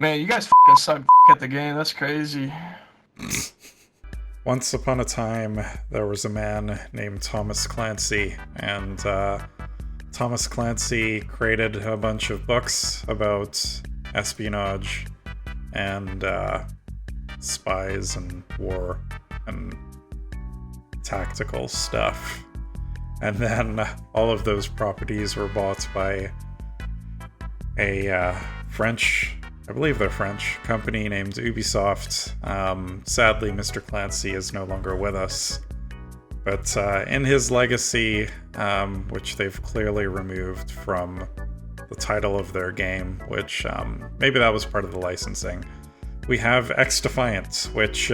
Man, you guys fucking suck at the game. That's crazy. Once upon a time, there was a man named Thomas Clancy, and Thomas Clancy created a bunch of books about espionage and spies and war and tactical stuff. And then all of those properties were bought by a French, I believe they're French, company named Ubisoft. Sadly, Mr. Clancy is no longer with us. But in his legacy, which they've clearly removed from the title of their game, which maybe that was part of the licensing, we have XDefiant, which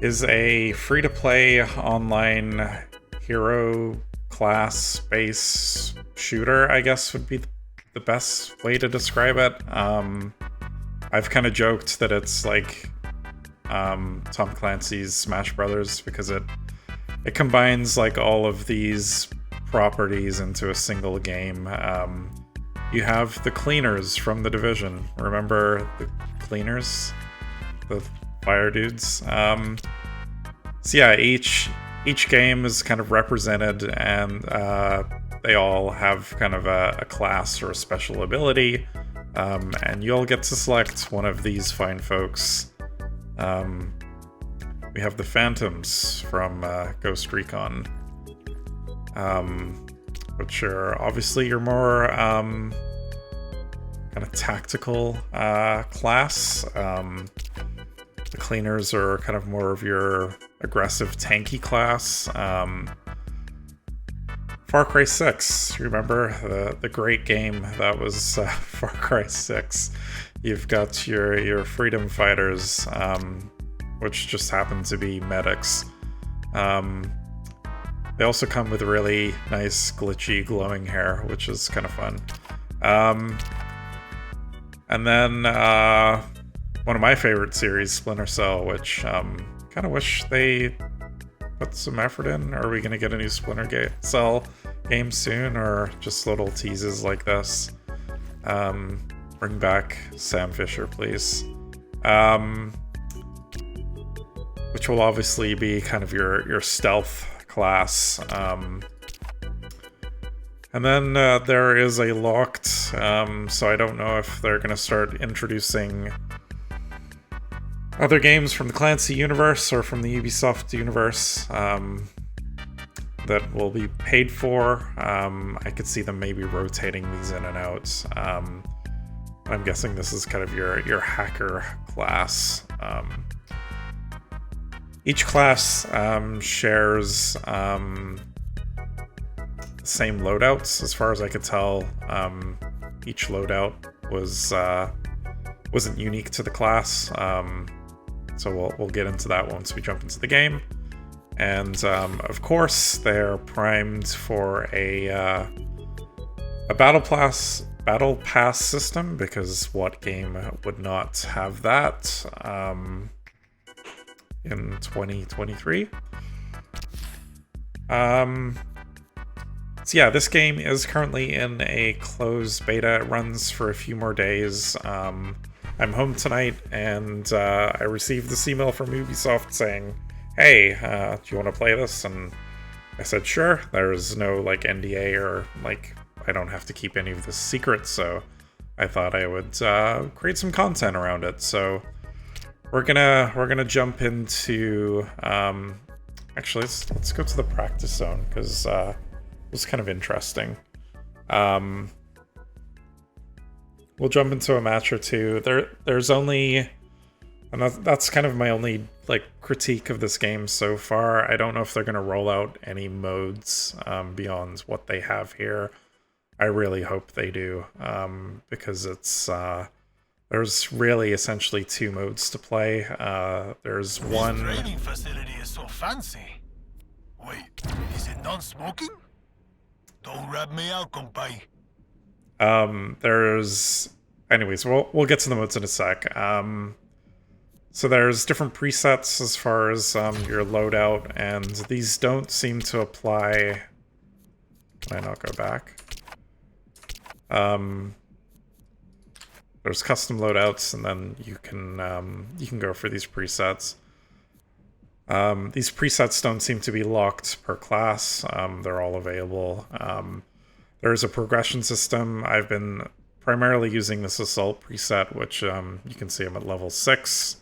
is a free-to-play online hero class space shooter, I guess would be the best way to describe it. I've kind of joked that it's like Tom Clancy's Smash Brothers because it combines like all of these properties into a single game. You have the cleaners from The Division. Remember the cleaners? The fire dudes? So yeah, each game is kind of represented, and they all have kind of a class or a special ability, and you'll get to select one of these fine folks. We have the Phantoms from Ghost Recon, which are obviously your more kind of tactical class. The Cleaners are kind of more of your aggressive tanky class. Far Cry 6, remember the great game that was Far Cry 6? You've got your freedom fighters, which just happen to be medics. They also come with really nice glitchy glowing hair, which is kind of fun. And then one of my favorite series, Splinter Cell, which kind of wish they put some effort in. Are we going to get a new Splinter Cell game soon, or just little teases like this? Bring back Sam Fisher, please. Which will obviously be kind of your stealth class. And then there is a locked, so I don't know if they're going to start introducing other games from the Clancy universe or from the Ubisoft universe that will be paid for. I could see them maybe rotating these in and out. I'm guessing this is kind of your hacker class. Each class shares the same loadouts, as far as I could tell. Each loadout wasn't unique to the class. So we'll get into that once we jump into the game. And of course, they're primed for a battle pass system, because what game would not have that in 2023? So yeah, this game is currently in a closed beta. It runs for a few more days. I'm home tonight, and I received this email from Ubisoft saying, hey, do you want to play this? And I said, sure. There's no like NDA or like I don't have to keep any of this secret, so I thought I would create some content around it. So we're gonna jump into actually let's go to the practice zone, because it was kind of interesting. We'll jump into a match or two. There's only, and that's kind of my only like critique of this game so far. I don't know if they're going to roll out any modes beyond what they have here. I really hope they do, because it's there's really essentially two modes to play. There's one. This training facility is so fancy. Wait, is it non-smoking? Don't rat me out, compay. Anyways, we'll get to the modes in a sec. So there's different presets as far as your loadout, and these don't seem to apply. Can I not go back? there's custom loadouts, and then you can go for these presets. These presets don't seem to be locked per class. They're all available. There's a progression system. I've been primarily using this assault preset, which you can see I'm at level 6.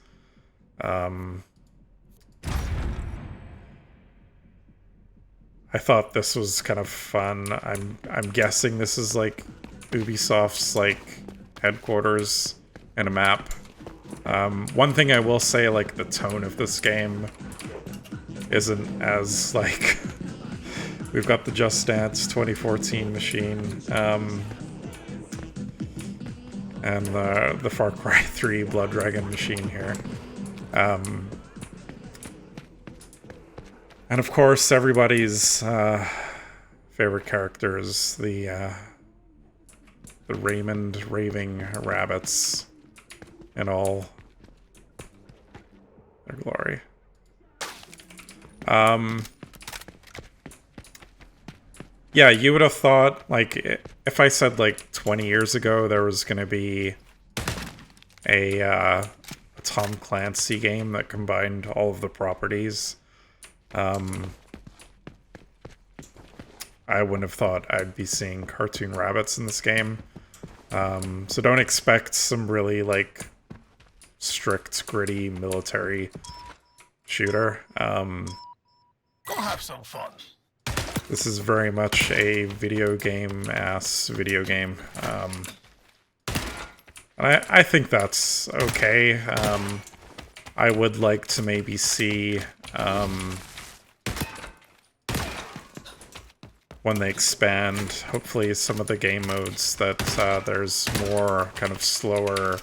I thought this was kind of fun. I'm guessing this is like Ubisoft's like headquarters in a map. One thing I will say, like, the tone of this game isn't as like we've got the Just Dance 2014 machine, and the Far Cry 3 Blood Dragon machine here. And of course, everybody's favorite character is the Raymond Raving Rabbits in all their glory. Yeah, you would have thought, like, if I said, like, 20 years ago there was going to be a Tom Clancy game that combined all of the properties, I wouldn't have thought I'd be seeing cartoon rabbits in this game. So don't expect some really, like, strict, gritty military shooter. Go have some fun. This is very much a video game-ass video game. And I think that's okay. I would like to maybe see when they expand, hopefully, some of the game modes, that there's more kind of slower,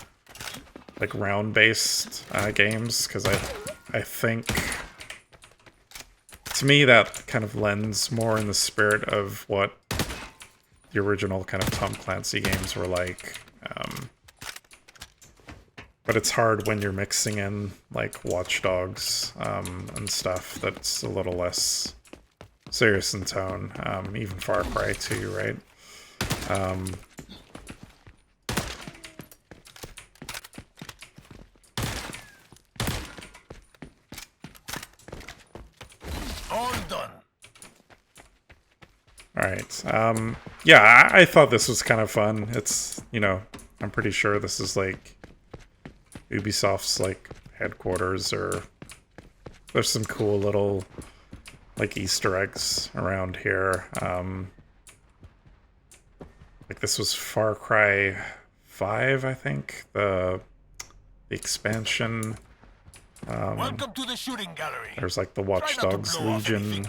like, round-based games, because I think, to me, that kind of lends more in the spirit of what the original kind of Tom Clancy games were like. But it's hard when you're mixing in, like, Watch Dogs and stuff that's a little less serious in tone. Even Far Cry 2, right? All done. Alright. Yeah, I thought this was kind of fun. It's, you know, I'm pretty sure this is, like, Ubisoft's, like, headquarters, or there's some cool little, like, Easter eggs around here. Like, this was Far Cry 5, I think, the expansion. Welcome to the shooting gallery. There's, like, the Watch Dogs Legion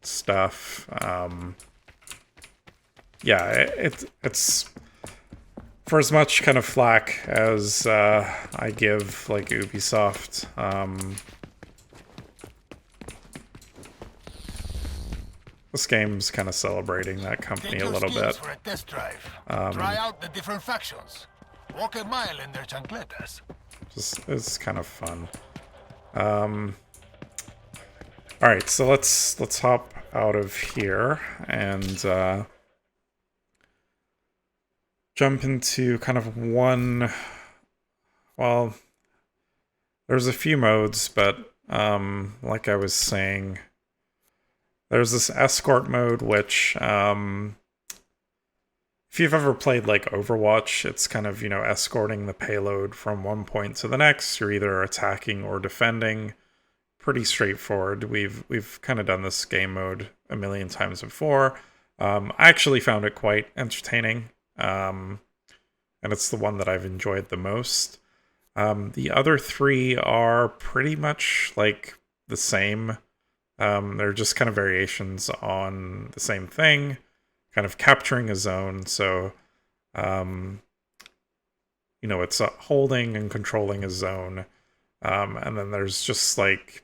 stuff. Yeah, it's for as much kind of flack as I give, like, Ubisoft, this game's kind of celebrating that company a little bit. For a test drive. Try out the different factions. Walk a mile in their chancletas. It's kind of fun. Alright, so let's hop out of here and jump into kind of one. Well, there's a few modes, but like I was saying, there's this escort mode, which if you've ever played, like, Overwatch, it's kind of, you know, escorting the payload from one point to the next. You're either attacking or defending. Pretty straightforward. We've kind of done this game mode a million times before. I actually found it quite entertaining. And it's the one that I've enjoyed the most. The other three are pretty much, like, the same. They're just kind of variations on the same thing, kind of capturing a zone. So, you know, it's holding and controlling a zone. And then there's just, like,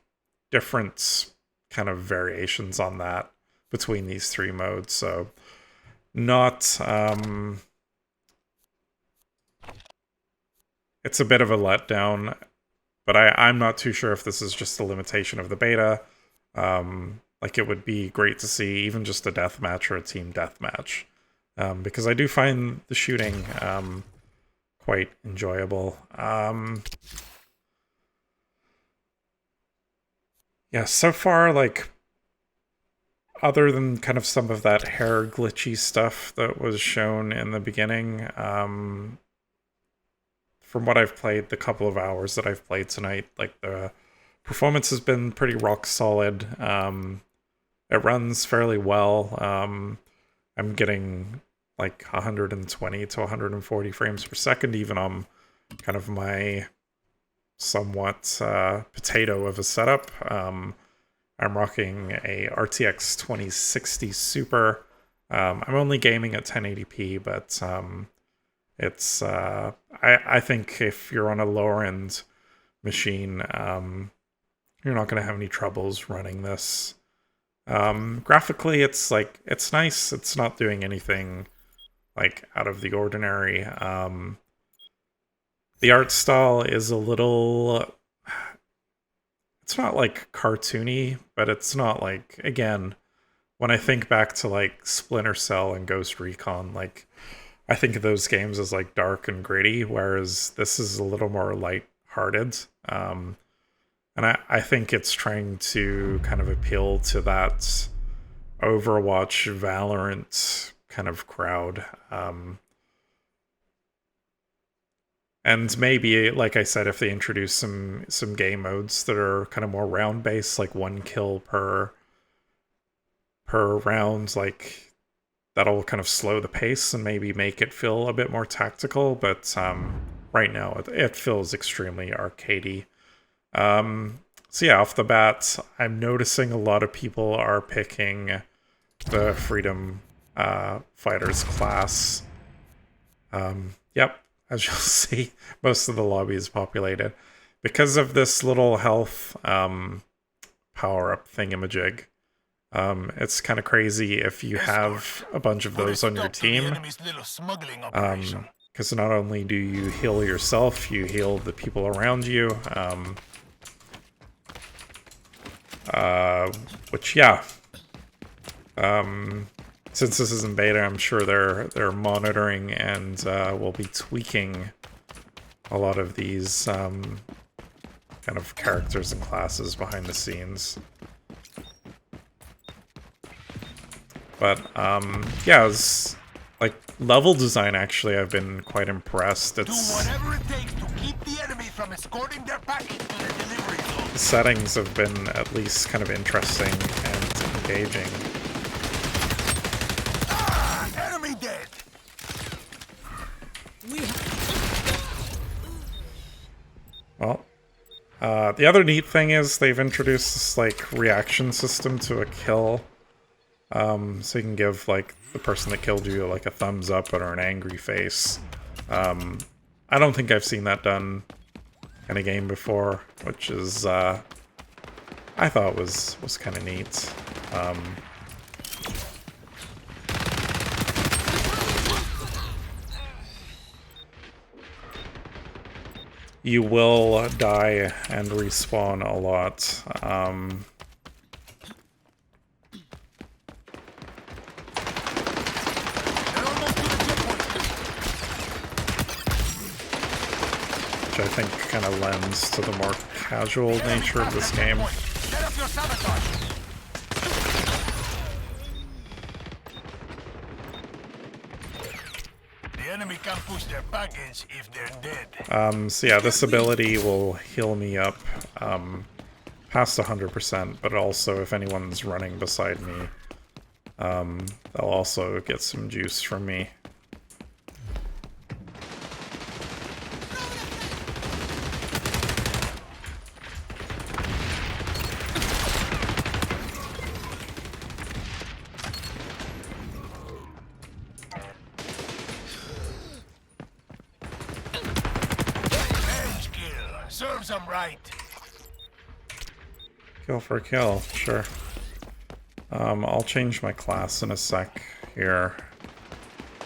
different kind of variations on that between these three modes. So, not it's a bit of a letdown, but I'm not too sure if this is just a limitation of the beta. Like, it would be great to see even just a deathmatch or a team deathmatch, because I do find the shooting quite enjoyable. Yeah, so far, like, other than kind of some of that hair glitchy stuff that was shown in the beginning, from what I've played, the couple of hours that I've played tonight, like, the performance has been pretty rock solid. It runs fairly well. I'm getting like 120 to 140 frames per second, even on kind of my somewhat potato of a setup. I'm rocking a RTX 2060 Super. I'm only gaming at 1080p, but it's I think if you're on a lower end machine, you're not going to have any troubles running this. Graphically, it's like, it's nice. It's not doing anything like out of the ordinary. The art style is a little, it's not like cartoony, but it's not like, again, when I think back to like Splinter Cell and Ghost Recon, like, I think of those games as like dark and gritty, whereas this is a little more light-hearted. And I think it's trying to kind of appeal to that Overwatch, Valorant kind of crowd. And maybe, like I said, if they introduce some game modes that are kind of more round-based, like 1 kill per round, like, that'll kind of slow the pace and maybe make it feel a bit more tactical. But right now, it feels extremely arcadey. So yeah, off the bat, I'm noticing a lot of people are picking the Freedom Fighters class. Yep, as you'll see, most of the lobby is populated. Because of this little health power-up thingamajig, it's kind of crazy if you have a bunch of those on your team. Because not only do you heal yourself, you heal the people around you. Which, yeah. Since this is in beta, I'm sure they're monitoring and will be tweaking a lot of these kind of characters and classes behind the scenes. But yeah, it's like level design. Actually, I've been quite impressed. It's Do whatever it takes to keep the enemy from escorting their package to the delivery zone. the settings have been at least kind of interesting and engaging. Enemy dead. Well, the other neat thing is they've introduced this like reaction system to a kill. So you can give like the person that killed you like a thumbs up or an angry face. I don't think I've seen that done in a game before, which is I thought was kind of neat. You will die and respawn a lot. Which I think kind of lends to the more casual nature of this game. Set up your sabotage. The enemy can push their package if they're dead. So yeah, this ability will heal me up past 100%, but also if anyone's running beside me, they'll also get some juice from me. Serves them right. Kill for a kill, sure. I'll change my class in a sec here.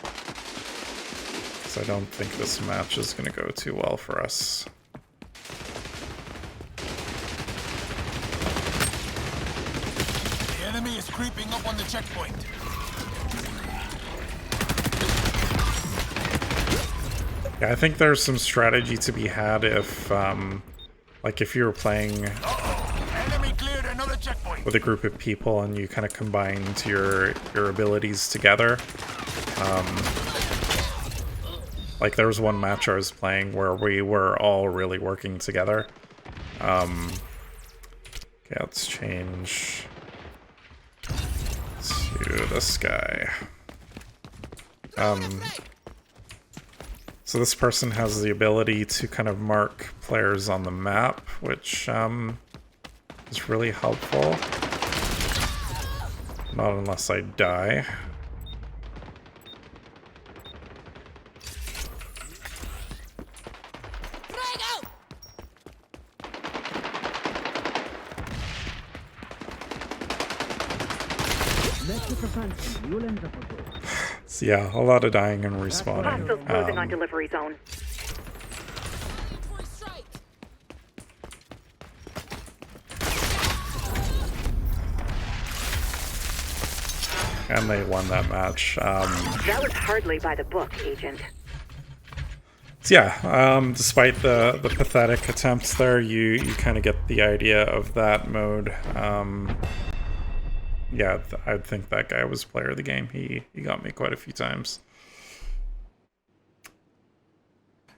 Because I don't think this match is going to go too well for us. The enemy is creeping up on the checkpoint. Yeah, I think there's some strategy to be had if, like if you were playing Enemy cleared another checkpoint. with a group of people and you kind of combined your abilities together. Like there was one match I was playing where we were all really working together. Okay, let's change to this guy. So this person has the ability to kind of mark players on the map, which is really helpful. Not unless I die. So yeah, a lot of dying and respawning. Hostiles closing on delivery zone. And they won that match. That was hardly by the book, Agent. So yeah, despite the pathetic attempts there, you kind of get the idea of that mode. Yeah, I think that guy was player of the game. He got me quite a few times.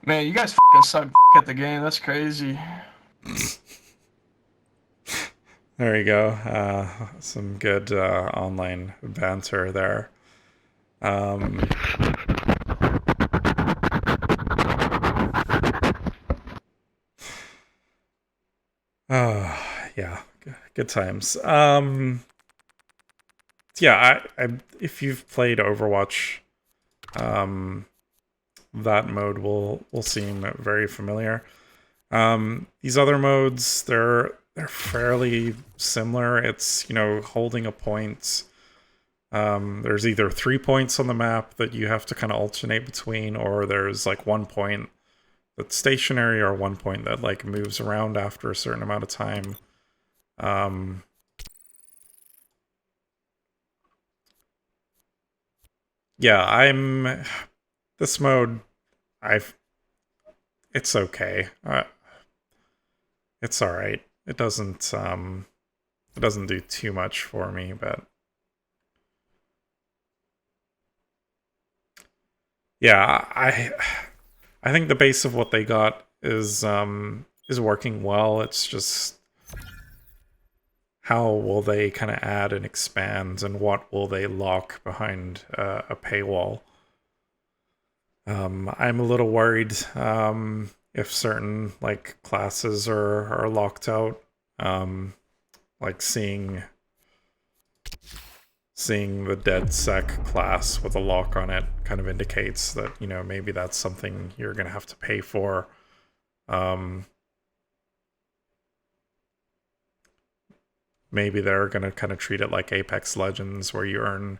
Man, you guys fucking suck at the game. That's crazy. There you go. Some good online banter there. Yeah, good times. Yeah, if you've played Overwatch, that mode will seem very familiar. These other modes, they're fairly similar. It's, you know, holding a point. There's either 3 points on the map that you have to kind of alternate between, or there's like 1 point that's stationary, or 1 point that like moves around after a certain amount of time. Yeah, this mode, it's okay. It's all right. It doesn't do too much for me, but yeah, I think the base of what they got is working well. It's just how will they kind of add and expand, and what will they lock behind a paywall? I'm a little worried if certain like classes are locked out. Like seeing the DedSec class with a lock on it kind of indicates that, you know, maybe that's something you're gonna have to pay for. Maybe they're gonna kind of treat it like Apex Legends, where you earn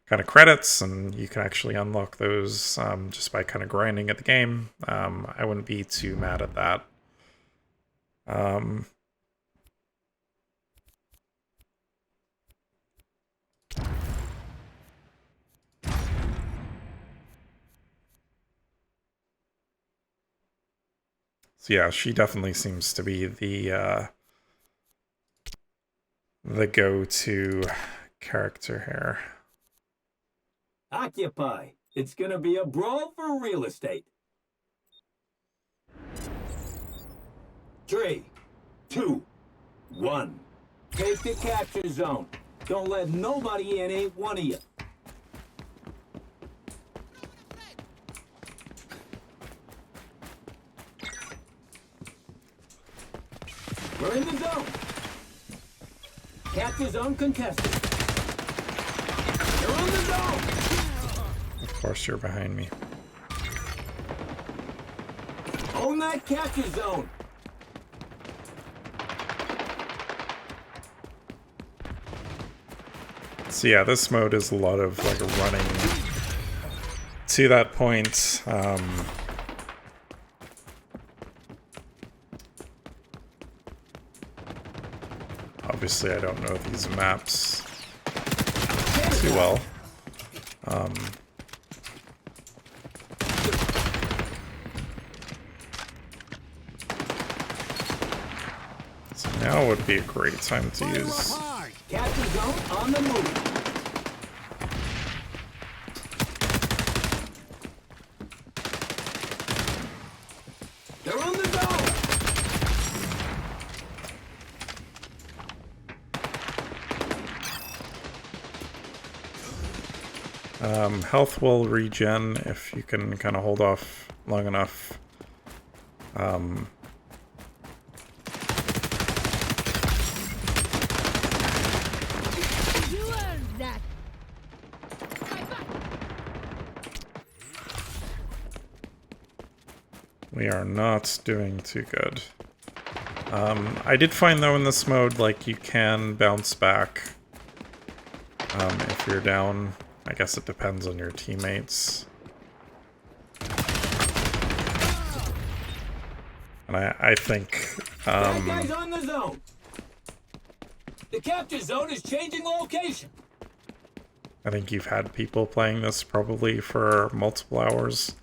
kind of credits and you can actually unlock those just by kind of grinding at the game. I wouldn't be too mad at that. So yeah, she definitely seems to be the go-to character here. Occupy. It's gonna be a brawl for real estate. 3, 2, 1. Take the capture zone. Don't let nobody in, ain't one of you. We're in the zone. Capture zone contested. You're on the zone. Of course, you're behind me. Own that capture zone. So yeah, this mode is a lot of like running to that point. Obviously, I don't know these maps too well. Now would be a great time to Fire up use. high. Capture zone on the move. They're on the zone. Health will regen if you can kind of hold off long enough. You earned that. We are not doing too good. I did find though in this mode, like, you can bounce back if you're down. I guess it depends on your teammates. And I think That guy's on the zone. The capture zone is changing location. I think you've had people playing this probably for multiple hours.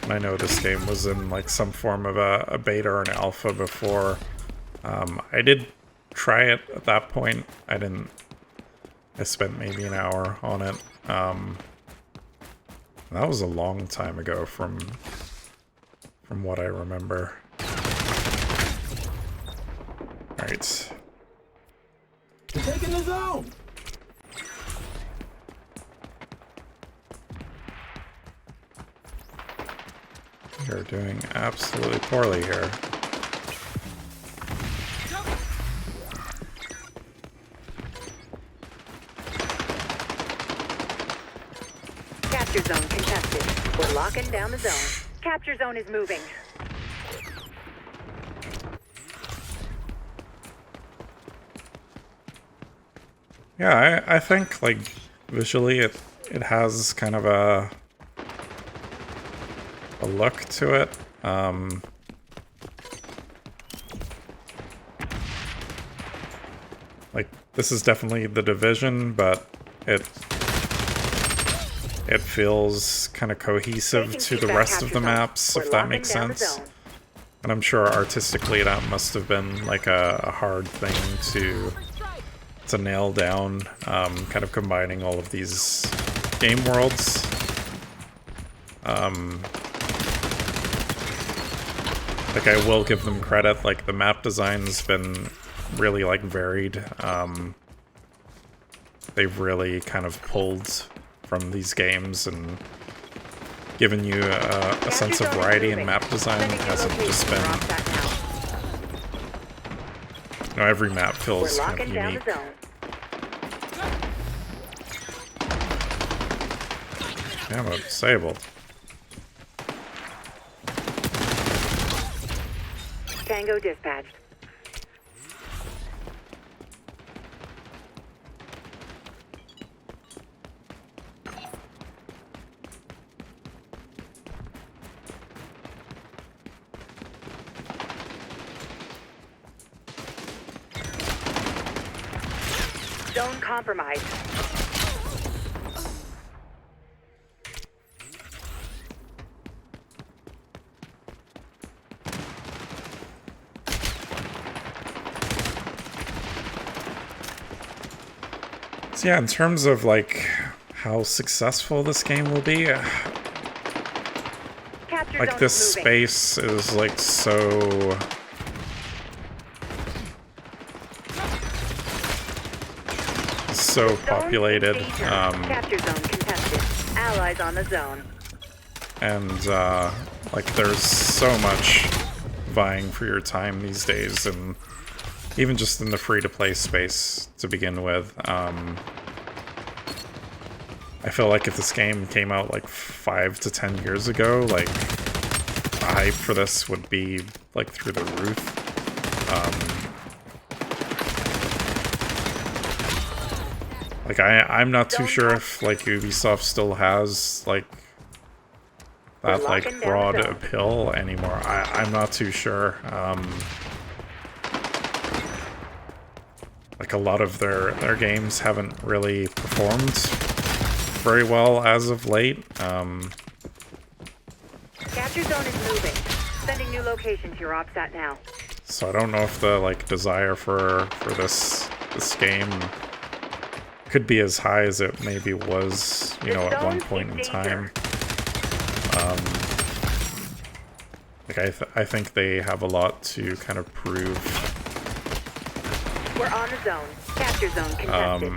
I know this game was in like some form of a beta or an alpha before. I did try it at that point. I spent maybe an hour on it. That was a long time ago from what I remember. Alright. They're taking the zone. You're doing absolutely poorly here. Capture zone contested. We're locking down the zone. Capture zone is moving. Yeah, I think, like, visually it has kind of a look to it. Like, this is definitely The Division, but it feels kind of cohesive to the rest of the maps, if that makes sense. And I'm sure artistically that must have been like a hard thing to nail down, kind of combining all of these game worlds. Like, I will give them credit, like, the map design's been really, like, varied. They've really kind of pulled from these games and given you a sense of variety in map design. It hasn't just been... You know, every map feels kind of unique. Ammo disabled. Tango dispatched. Zone compromised. So yeah, in terms of like how successful this game will be, like this space is like so populated, Capture zone contested. Allies on the zone. and like there's so much vying for your time these days, and even just in the free-to-play space to begin with. I feel like if this game came out like 5 to 10 years ago, like the hype for this would be like through the roof. Like I'm not too sure if like Ubisoft still has like that like broad appeal anymore. I'm not too sure. Like a lot of their games haven't really performed very well as of late. Capture zone is moving. Sending new location to your OPSAT now. So I don't know if the like desire for this game could be as high as it maybe was, you know, at one point in time. Like I think they have a lot to kind of prove. We're on the zone. Capture zone contested.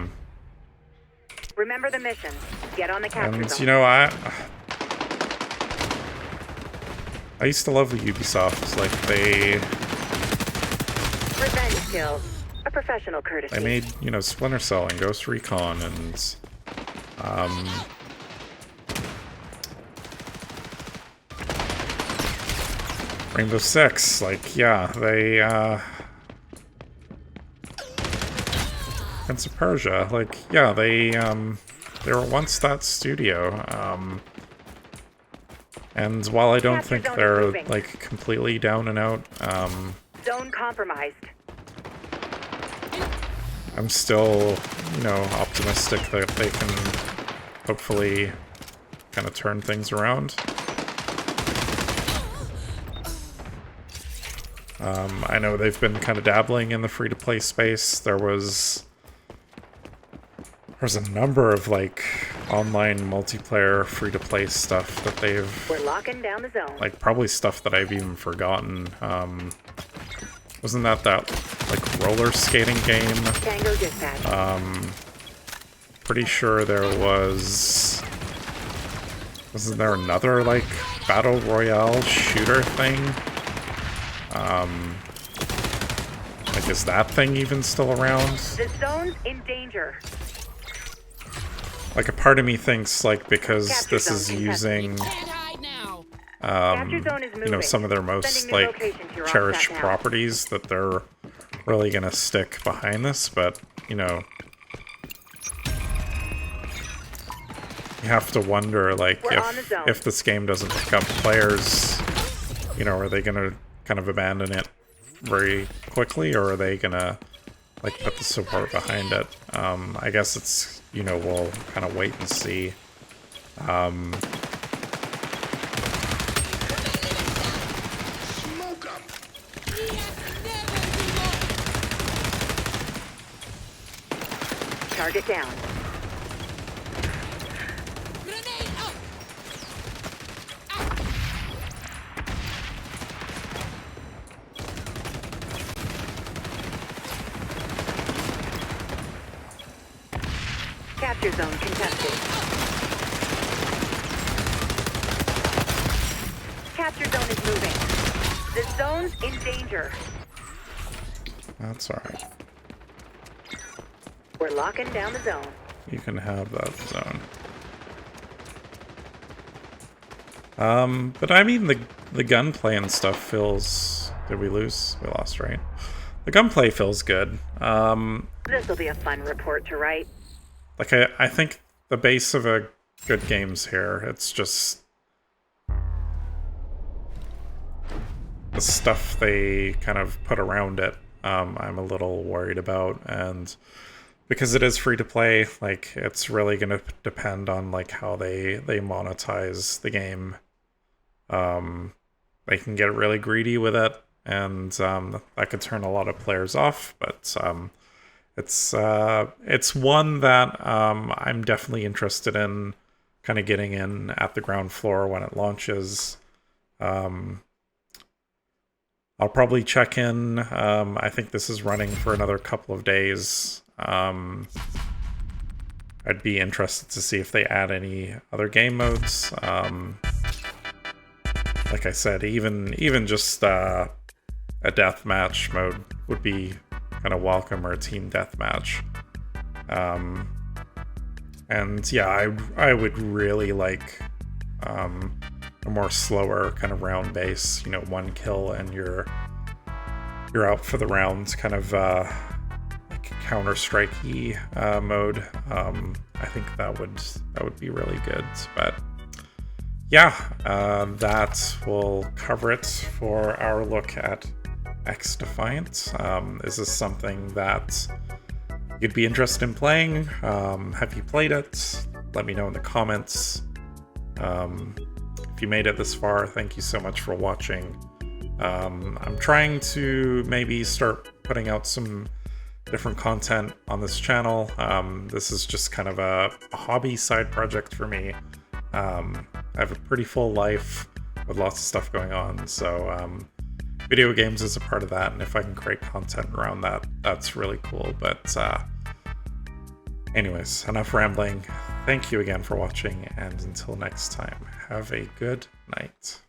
Remember the mission. Get on the capture And zone. you know, I used to love the Ubisoft. Like Revenge kill. A professional courtesy. they made, you know, Splinter Cell and Ghost Recon and Rainbow Six. Like, yeah, they Prince of Persia. Like, yeah, they were once that studio. And while I don't Capture think zone is they're moving. like completely down and out, Zone compromised. I'm still, you know, optimistic that they can hopefully kind of turn things around. I know they've been kind of dabbling in the free-to-play space. There's a number of like online multiplayer free-to-play stuff that they've, We're locking down the zone. like, probably stuff that I've even forgotten. Wasn't that like roller skating game? Tango dispatch. Pretty sure there wasn't there another like battle royale shooter thing? Like, is that thing even still around? The zone's in danger. Like, a part of me thinks, like, because Capture this zone is contested. using, Capture zone is moving. you know, some of their most, Sending new like, location to your cherished OPSAT now. properties, that they're really gonna stick behind this, but, you know, you have to wonder, like, We're on the zone. if this game doesn't pick up players, you know, are they gonna kind of abandon it very quickly, or are they gonna, like, put the support behind it? I guess it's, you know, we'll kind of wait and see. Target down. Capture zone contested. Capture zone is moving. The zone's in danger. That's alright. We're locking down the zone. You can have that zone. But I mean, the gunplay and stuff feels... Did we lose? We lost, right? The gunplay feels good. This'll be a fun report to write. Like, I think the base of a good game's here. It's just... the stuff they kind of put around it, I'm a little worried about, and because it is free to play, like, it's really gonna depend on, like, how they monetize the game. They can get really greedy with it, and that could turn a lot of players off, but it's one that I'm definitely interested in kind of getting in at the ground floor when it launches. I'll probably check in. I think this is running for another couple of days. I'd be interested to see if they add any other game modes. Like I said, even just a deathmatch mode would be kind of welcome, or a team deathmatch. And yeah, I would really like a more slower kind of round base, you know, one kill and you're out for the round, kind of like Counter-Strike-y mode. I think that would be really good. But yeah, that will cover it for our look at XDefiant. Is this something that you'd be interested in playing? Have you played it? let me know in the comments. If you made it this far, thank you so much for watching. I'm trying to maybe start putting out some different content on this channel. This is just kind of a hobby side project for me. I have a pretty full life with lots of stuff going on, so video games is a part of that, and if I can create content around that, that's really cool. But anyways, enough rambling. Thank you again for watching, and until next time, have a good night.